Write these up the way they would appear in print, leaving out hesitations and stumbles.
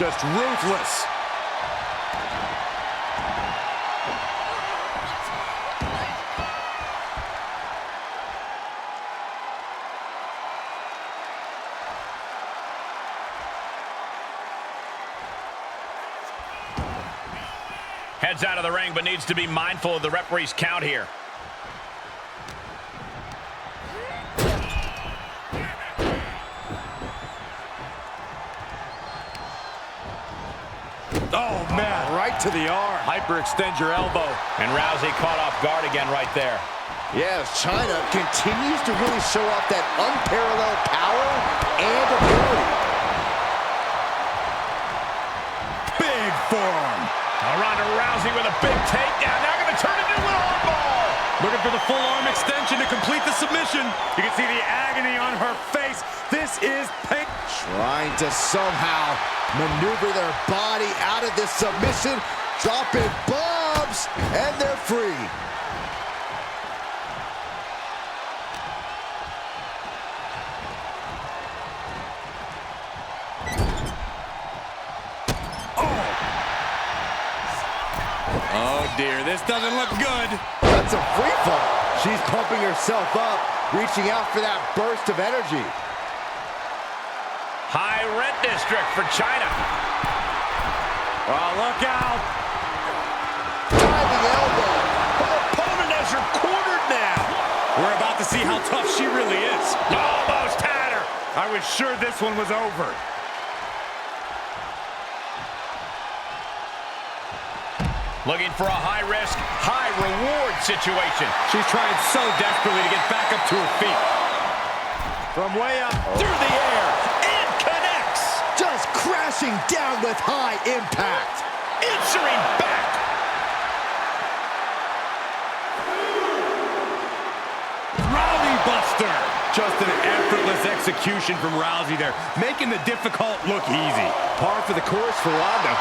just ruthless. Heads out of the ring, but needs to be mindful of the referee's count here. Oh, man. Right to the arm. Hyperextend your elbow. And Rousey caught off guard again right there. Yes, Chyna continues to really show off that unparalleled power and ability. Big forearm. Ronda Rousey with a big takedown. Now going to turn it into an arm ball. Looking for the full arm extension to complete the submission. You can see the agony on her face. This is pain. Trying to somehow maneuver their body out of this submission. Dropping bombs, and they're free. Oh, dear. This doesn't look good. That's a free fall. She's pumping herself up, reaching out for that burst of energy. High rent district for Chyna. Oh, look out. Diving elbow. Her opponent has her cornered now. We're about to see how tough she really is. Almost had her. I was sure this one was over. Looking for a high-risk, high-reward situation. She's trying so desperately to get back up to her feet. From way up Through the air, and connects. Just crashing down with high impact. Answering back. Rowdy Buster. Just an effortless execution from Rousey there, making the difficult look easy. Par for the course for Ronda.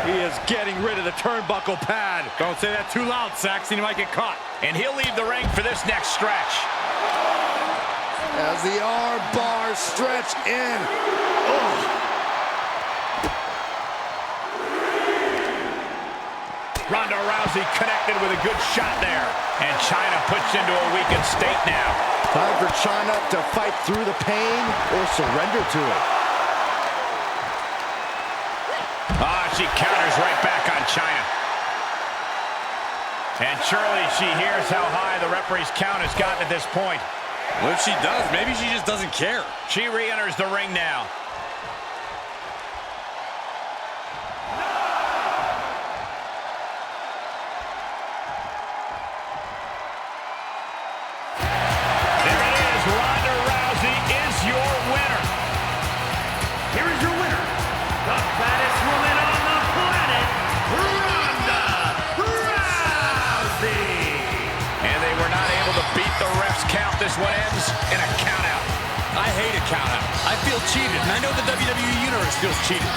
He is getting rid of the turnbuckle pad. Don't say that too loud, Saxon. He might get caught. And he'll leave the ring for this next stretch. As the arm bars stretch in. Oh. Ronda Rousey connected with a good shot there. And Chyna puts into a weakened state now. Time for Chyna to fight through the pain or surrender to it. She counters right back on Chyna. And surely she hears how high the referee's count has gotten at this point. Well, if she does, maybe she just doesn't care. She re-enters the ring now. There it is. Ronda Rousey is your winner. Here is your winner, the baddest woman on the planet, Ronda Rousey. And they were not able to beat the ref's count. This one ends in a countout. I hate a countout. I feel cheated, and I know the WWE Universe feels cheated.